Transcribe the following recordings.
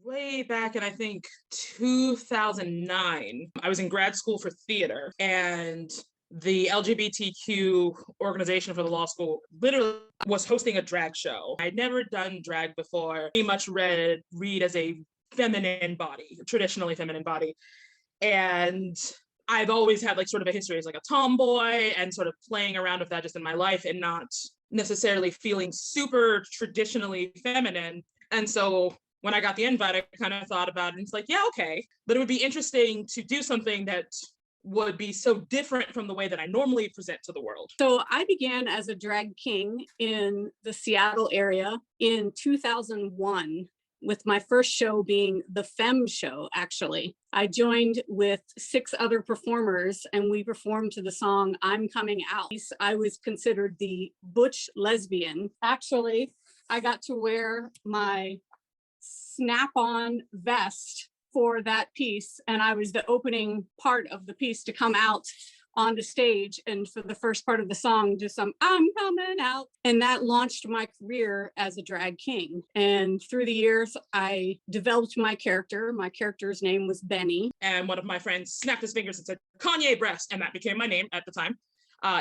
way back in, I think, 2009. I was in grad school for theater, and the LGBTQ organization for the law school literally was hosting a drag show. I'd never done drag before, pretty much read as a feminine body, traditionally feminine body. And I've always had like sort of a history as like a tomboy and sort of playing around with that just in my life and not necessarily feeling super traditionally feminine. And so when I got the invite, I kind of thought about it and it's like, yeah, okay. But it would be interesting to do something that would be so different from the way that I normally present to the world. So I began as a drag king in the Seattle area in 2001, with my first show being the Femme Show, actually. I joined with 6 other performers and we performed to the song I'm Coming Out. I was considered the butch lesbian. Actually, I got to wear my snap-on vest for that piece, and I was the opening part of the piece to come out onto stage, and for the first part of the song, just some I'm coming out. And that launched my career as a drag king. And through the years, I developed my character. My character's name was Benny. And one of my friends snapped his fingers and said, Kanye Breast, and that became my name at the time.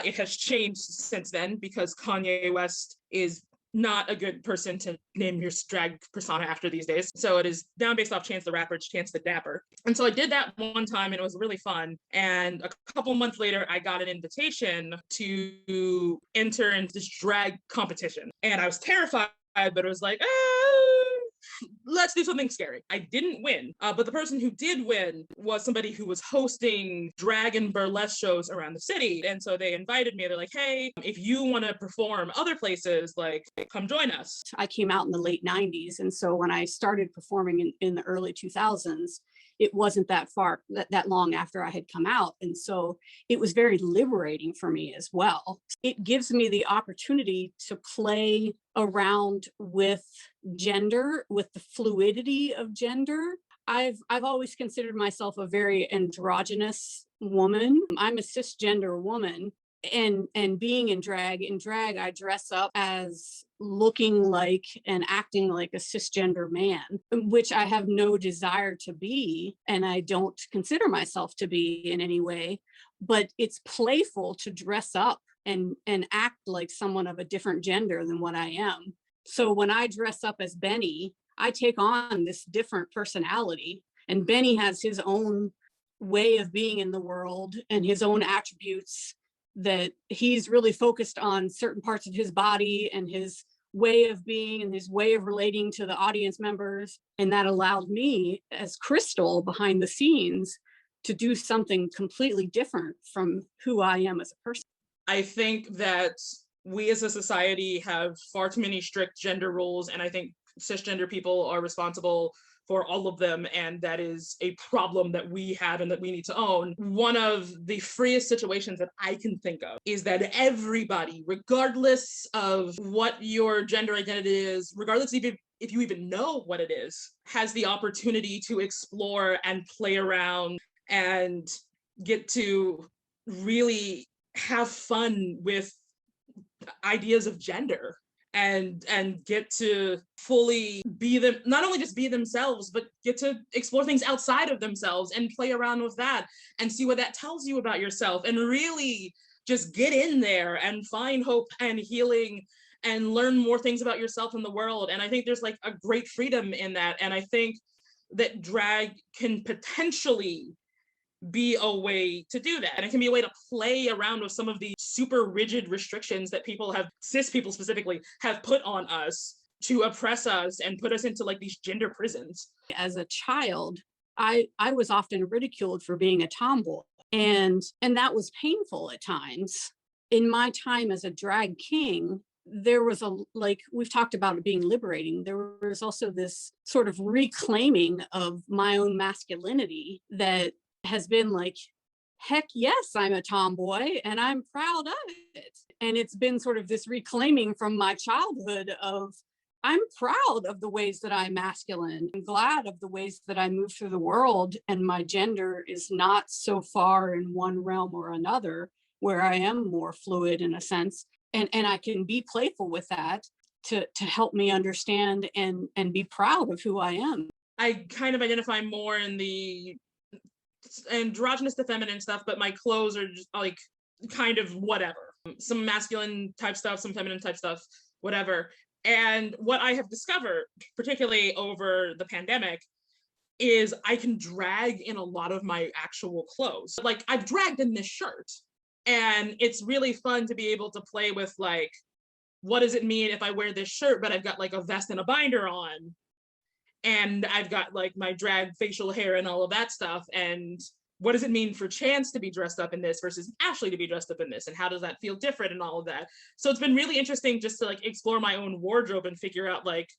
It has changed since then because Kanye West is not a good person to name your drag persona after these days. So it is now based off Chance the Rapper, Chance the Dapper. And so I did that one time and it was really fun. And a couple months later, I got an invitation to enter in this drag competition. And I was terrified, but it was like, let's do something scary. I didn't win, but the person who did win was somebody who was hosting drag and burlesque shows around the city. And so they invited me. They're like, hey, if you want to perform other places, like, come join us. I came out in the late 90s. And so when I started performing in the early 2000s, it wasn't that long after I had come out. And so it was very liberating for me as well. It gives me the opportunity to play around with gender, with the fluidity of gender. I've always considered myself a very androgynous woman. I'm a cisgender woman. And being in drag, I dress up as looking like and acting like a cisgender man, which I have no desire to be, and I don't consider myself to be in any way, but it's playful to dress up and act like someone of a different gender than what I am. So when I dress up as Benny, I take on this different personality, and Benny has his own way of being in the world and his own attributes that he's really focused on certain parts of his body and his way of being and his way of relating to the audience members. And that allowed me as Crystal behind the scenes to do something completely different from who I am as a person. I think that we as a society have far too many strict gender rules, and I think cisgender people are responsible for all of them, and that is a problem that we have and that we need to own. One of the freest situations that I can think of is that everybody, regardless of what your gender identity is, regardless even if you even know what it is, has the opportunity to explore and play around and get to really have fun with ideas of gender and get to fully be them, not only just be themselves, but get to explore things outside of themselves and play around with that and see what that tells you about yourself, and really just get in there and find hope and healing and learn more things about yourself and the world. And I think there's like a great freedom in that. And I think that drag can potentially be a way to do that. And it can be a way to play around with some of the super rigid restrictions that people have, cis people specifically, have put on us to oppress us and put us into like these gender prisons. As a child, I was often ridiculed for being a tomboy, and that was painful at times. In my time as a drag king, there was like we've talked about it being liberating, there was also this sort of reclaiming of my own masculinity that has been like, heck yes, I'm a tomboy and I'm proud of it. And it's been sort of this reclaiming from my childhood of, I'm proud of the ways that I'm masculine. I'm glad of the ways that I move through the world, and my gender is not so far in one realm or another, where I am more fluid in a sense. And I can be playful with that to help me understand and be proud of who I am. I kind of identify more in the androgynous to feminine stuff, but my clothes are just like kind of whatever. Some masculine type stuff, some feminine type stuff, whatever. And what I have discovered, particularly over the pandemic, is I can drag in a lot of my actual clothes. Like I've dragged in this shirt, and it's really fun to be able to play with like, what does it mean if I wear this shirt, but I've got like a vest and a binder on, and I've got like my drag facial hair and all of that stuff. And what does it mean for Chance to be dressed up in this versus Ashley to be dressed up in this? And how does that feel different and all of that? So it's been really interesting just to like explore my own wardrobe and figure out like,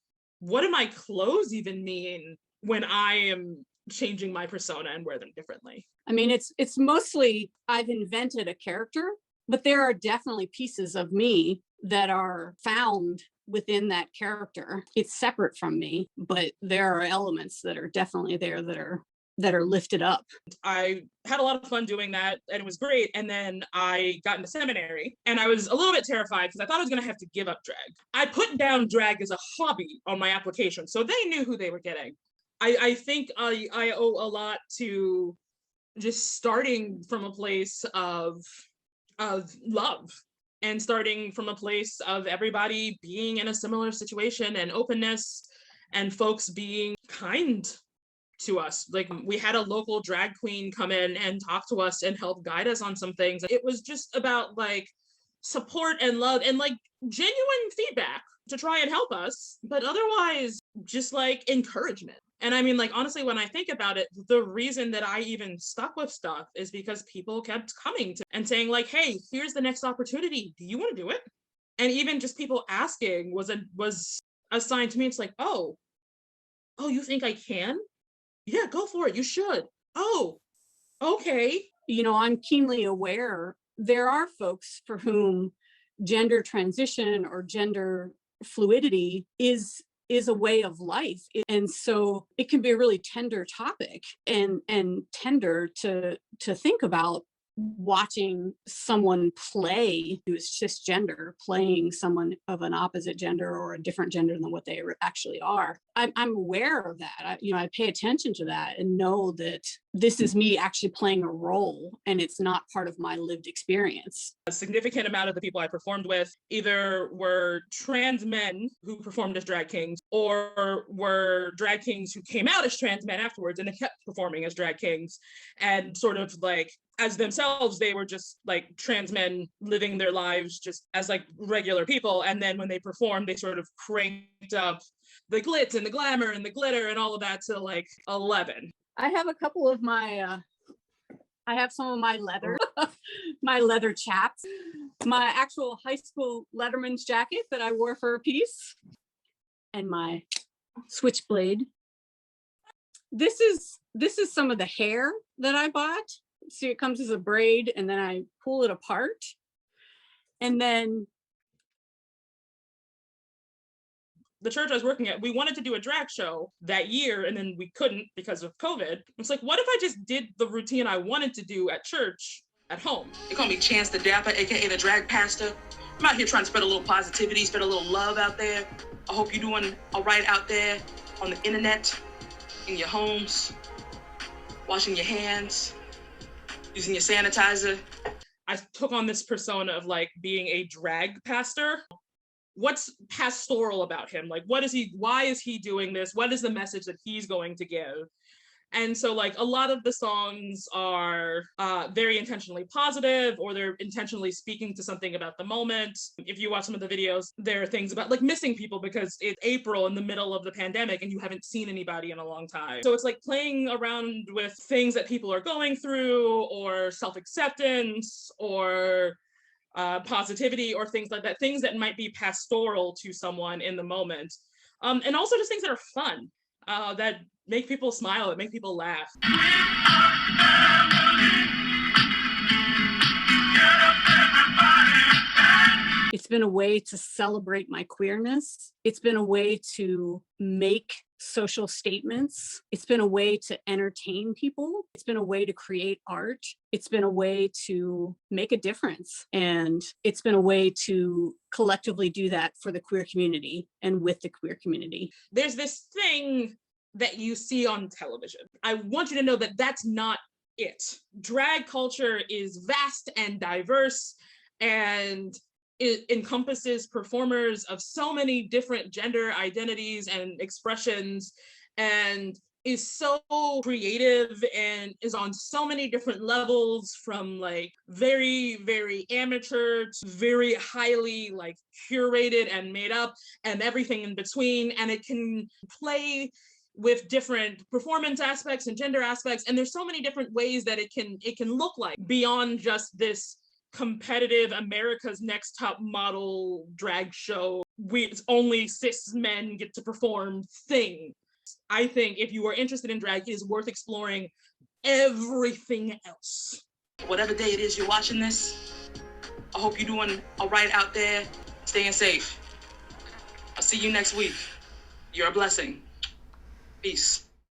what do my clothes even mean when I am changing my persona and wear them differently? I mean, it's mostly I've invented a character, but there are definitely pieces of me that are found within that character. It's separate from me, but there are elements that are definitely there that are lifted up. I had a lot of fun doing that, and it was great. And then I got into seminary, and I was a little bit terrified because I thought I was going to have to give up drag. I put down drag as a hobby on my application, so they knew who they were getting. I think I owe a lot to just starting from a place of love, and starting from a place of everybody being in a similar situation and openness, and folks being kind to us. Like we had a local drag queen come in and talk to us and help guide us on some things. It was just about like support and love and like genuine feedback to try and help us, but otherwise just like encouragement. And I mean, like, honestly, when I think about it, the reason that I even stuck with stuff is because people kept coming to and saying like, hey, here's the next opportunity. Do you want to do it? And even just people asking was a sign to me. It's like, oh, you think I can? Yeah, go for it. You should. Oh, okay. You know, I'm keenly aware there are folks for whom gender transition or gender fluidity is a way of life. And so it can be a really tender topic and tender to think about, watching someone play who is cisgender playing someone of an opposite gender or a different gender than what they actually are. I'm aware of that. I pay attention to that and know that this is me actually playing a role, and it's not part of my lived experience. A significant amount of the people I performed with either were trans men who performed as drag kings, or were drag kings who came out as trans men afterwards and they kept performing as drag kings, and sort of like as themselves, they were just like trans men living their lives just as like regular people. And then when they performed, they sort of cranked up the glitz and the glamour and the glitter and all of that to like 11. I have a couple of my, I have some of my leather, my leather chaps, my actual high school letterman's jacket that I wore for a piece, and my switchblade. This is some of the hair that I bought. See, it comes as a braid, and then I pull it apart. And then the church I was working at, we wanted to do a drag show that year, and then we couldn't because of COVID. It's like, what if I just did the routine I wanted to do at church at home? They call me Chance the Dapper, aka the drag pastor. I'm out here trying to spread a little positivity, spread a little love out there. I hope you're doing all right out there on the internet, in your homes, washing your hands, using your sanitizer. I took on this persona of like being a drag pastor. What's pastoral about him? Like, why is he doing this? What is the message that he's going to give? And so like a lot of the songs are very intentionally positive, or they're intentionally speaking to something about the moment. If you watch some of the videos, there are things about like missing people because it's April in the middle of the pandemic and you haven't seen anybody in a long time. So it's like playing around with things that people are going through, or self-acceptance, or positivity, or things like that, things that might be pastoral to someone in the moment. And also just things that are fun, that make people smile, that make people laugh. It's been a way to celebrate my queerness. It's been a way to make social statements. It's been a way to entertain people. It's been a way to create art. It's been a way to make a difference. And it's been a way to collectively do that for the queer community and with the queer community. There's this thing that you see on television. I want you to know that that's not it. Drag culture is vast and diverse, and it encompasses performers of so many different gender identities and expressions, and is so creative and is on so many different levels, from like very, very amateur to very highly like curated and made up and everything in between. And it can play with different performance aspects and gender aspects. And there's so many different ways that it can look like beyond just this competitive America's Next Top Model drag show, only cis men get to perform thing. I think if you are interested in drag, it is worth exploring everything else. Whatever day it is you're watching this, I hope you're doing all right out there, staying safe. I'll see you next week. You're a blessing. Peace.